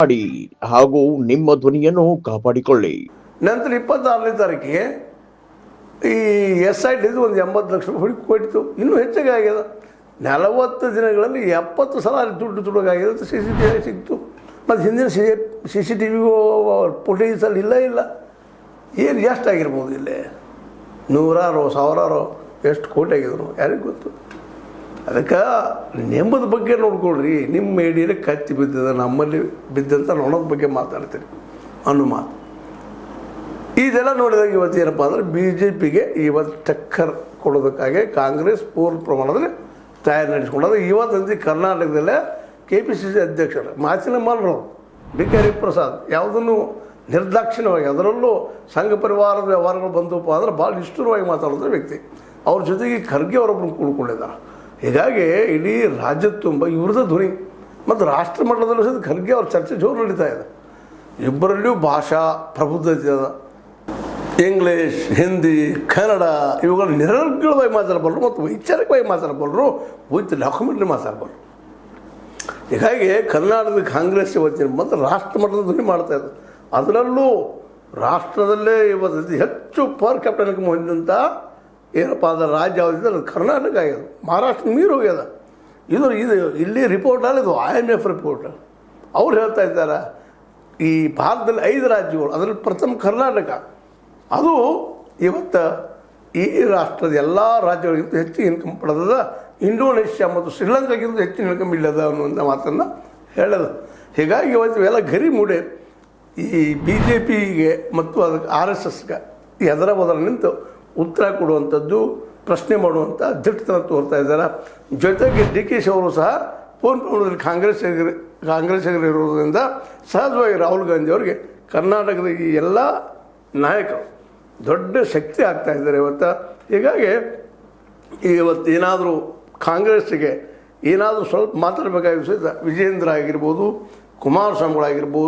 ಮಾಡಿ ಹಾಗೂ ನಿಮ್ಮ ಧ್ವನಿಯನ್ನು ಕಾಪಾಡಿಕೊಳ್ಳಿ. ನಂತರ 26ನೇ ತಾರೀಕಿಗೆ ಈ SIT ಒಂದು 80 ಲಕ್ಷ ರೂಪಾಯಿ ಕೊಟ್ಟಿತ್ತು. ಇನ್ನೂ ಹೆಚ್ಚಾಗಿ ಆಗ್ಯದ. 40 ದಿನಗಳಲ್ಲಿ 70 ಸಲ ಅಲ್ಲಿ ದುಡ್ಡು ತುಡುಗಾಗಿದೆ ಅಂತ CCTV ಸಿಕ್ತು. ಮತ್ತು ಹಿಂದಿನ CCTV ಫುಟೇಜಲ್ಲಿ ಇಲ್ಲ. ಏನು ಎಷ್ಟಾಗಿರ್ಬೋದು ಇಲ್ಲಿ? ನೂರಾರು ಸಾವಿರಾರು ಎಷ್ಟು ಕೋಟಿ ಆಗಿದ್ರು ಯಾರಿಗೆ ಗೊತ್ತು. ಅದಕ್ಕೆ ನೆಮ್ಮದ ಬಗ್ಗೆ ನೋಡ್ಕೊಳ್ರಿ. ನಿಮ್ಮ ಏಡಿಯಲ್ಲಿ ಕತ್ತಿ ಬಿದ್ದಿದೆ, ನಮ್ಮಲ್ಲಿ ಬಿದ್ದಂತ ನೋಡೋದ ಬಗ್ಗೆ ಮಾತಾಡ್ತೀರಿ ಅನ್ನೋ ಮಾತು. ಇದೆಲ್ಲ ನೋಡಿದಾಗ ಇವತ್ತು ಏನಪ್ಪ ಅಂದರೆ BJPಗೆ ಇವತ್ತು ಟಕ್ಕರ್ ಕೊಡೋದಕ್ಕಾಗಿ ಕಾಂಗ್ರೆಸ್ ಪೂರ್ಣ ಪ್ರಮಾಣದಲ್ಲಿ ತಯಾರಿ ನಡೆಸ್ಕೊಂಡಾಗ ಇವತ್ತಂತೆ ಕರ್ನಾಟಕದಲ್ಲೇ KPCC ಅಧ್ಯಕ್ಷರು ಮಾಚಿನ ಮಾಲರು BK ಹರಿಪ್ರಸಾದ್ ಯಾವುದನ್ನು ನಿರ್ದಾಕ್ಷಿಣ್ಯವಾಗಿ ಅದರಲ್ಲೂ ಸಂಘ ಪರಿವಾರದ ವ್ಯವಹಾರಗಳು ಬಂದಪ್ಪ ಅಂದರೆ ಭಾಳ ನಿಷ್ಠುರವಾಗಿ ಮಾತಾಡೋದ್ರ ವ್ಯಕ್ತಿ. ಅವ್ರ ಜೊತೆಗೆ ಖರ್ಗೆ ಅವರೊಬ್ಬರು ಕೂಡ್ಕೊಂಡಿದ್ದಾರೆ. ಹೀಗಾಗಿ ಇಡೀ ರಾಜ್ಯದ ತುಂಬ ಇವ್ರದ್ದು ಧ್ವನಿ ಮತ್ತು ರಾಷ್ಟ್ರ ಮಟ್ಟದಲ್ಲೂ ಸಹಿತ ಖರ್ಗೆ ಅವ್ರ ಚರ್ಚೆ ಜೋರು ನಡೀತಾ ಇದೆ. ಇಬ್ಬರಲ್ಲಿಯೂ ಭಾಷಾ ಪ್ರಬುದ್ಧತೆ ಅದ. ಇಂಗ್ಲೀಷ್, ಹಿಂದಿ, ಕನ್ನಡ ಇವುಗಳು ನಿರರ್ಗಳವಾಗಿ ಮಾತಾಡಬಲ್ಲರು ಮತ್ತು ವೈಚಾರಿಕವಾಗಿ ಮಾತಾಡಬಲ್ಲರು, ವಿತ್ ಡಾಕ್ಯುಮೆಂಟ್ರಿ ಮಾತಾಡಬಲ್ಲರು. ಹೀಗಾಗಿ ಕರ್ನಾಟಕದ ಕಾಂಗ್ರೆಸ್ ಇವತ್ತಿನ ಮತ್ತು ರಾಷ್ಟ್ರ ಮಟ್ಟದ ಧ್ವನಿ ಮಾಡ್ತಾ ಇದೆ. ಅದರಲ್ಲೂ ರಾಷ್ಟ್ರದಲ್ಲೇ ಇವತ್ತು ಹೆಚ್ಚು ಪರ್ ಕ್ಯಾಪಿಟಲ್ ಇನ್ಕಮ್ ಹೊಂದಿದಂಥ ಏನಪ್ಪ ಅಂದ್ರೆ ರಾಜ್ಯ ಯಾವುದಿದೆ ಅದು ಕರ್ನಾಟಕ ಆಗ್ಯದ. ಮಹಾರಾಷ್ಟ್ರ ಮೀರು ಹೋಗ್ಯದ. ಇದು ಇಲ್ಲಿ ರಿಪೋರ್ಟಲ್ಲಿ ಇದು IMF ರಿಪೋರ್ಟ್. ಅವ್ರು ಹೇಳ್ತಾ ಇದ್ದಾರೆ ಈ ಭಾರತದಲ್ಲಿ 5 ರಾಜ್ಯಗಳು, ಅದರಲ್ಲಿ ಪ್ರಥಮ ಕರ್ನಾಟಕ. ಅದು ಇವತ್ತು ಈ ರಾಷ್ಟ್ರದ ಎಲ್ಲ ರಾಜ್ಯಗಳಿಗಿಂತ ಹೆಚ್ಚು ಇನ್ಕಮ್ ಪಡೆದ. ಇಂಡೋನೇಷ್ಯಾ ಮತ್ತು ಶ್ರೀಲಂಕಾಗಿಂತ ಹೆಚ್ಚಿನ ಇನ್ಕಮ್ ಇಲ್ಲದ ಅನ್ನುವಂಥ ಮಾತನ್ನು ಹೇಳೋದು. ಹೀಗಾಗಿ ಇವತ್ತು ಇವೆಲ್ಲ ಗರಿ ಮೂಡೆ ಈ BJPಗೆ ಮತ್ತು ಅದಕ್ಕೆ RSSಗೆ ಎದರ ಬದಲ ನಿಂತು ಉತ್ತರ ಕೊಡುವಂಥದ್ದು, ಪ್ರಶ್ನೆ ಮಾಡುವಂಥ ದಿಟ್ಟತನ ತೋರ್ತಾ ಇದ್ದಾರೆ. ಜೊತೆಗೆ DK ಅವರು ಸಹ ಪೂರ್ಣ ಪ್ರಮಾಣದಲ್ಲಿ ಕಾಂಗ್ರೆಸ್ಸಿಗರಿರೋದ್ರಿಂದ ಸಹಜವಾಗಿ ರಾಹುಲ್ ಗಾಂಧಿ ಅವರಿಗೆ ಕರ್ನಾಟಕದ ಈ ಎಲ್ಲ ನಾಯಕರು ದೊಡ್ಡ ಶಕ್ತಿ ಆಗ್ತಾ ಇದ್ದಾರೆ ಇವತ್ತು. ಹೀಗಾಗಿ ಇವತ್ತು ಏನಾದರೂ ಕಾಂಗ್ರೆಸ್ಸಿಗೆ ಏನಾದರೂ ಸ್ವಲ್ಪ ಮಾತಾಡಬೇಕಾಗಿದ್ದು ಸಹಿತ ವಿಜೇಂದ್ರ ಆಗಿರ್ಬೋದು, ಕುಮಾರಸ್ವಾಮಿಗಳಾಗಿರ್ಬೋದು,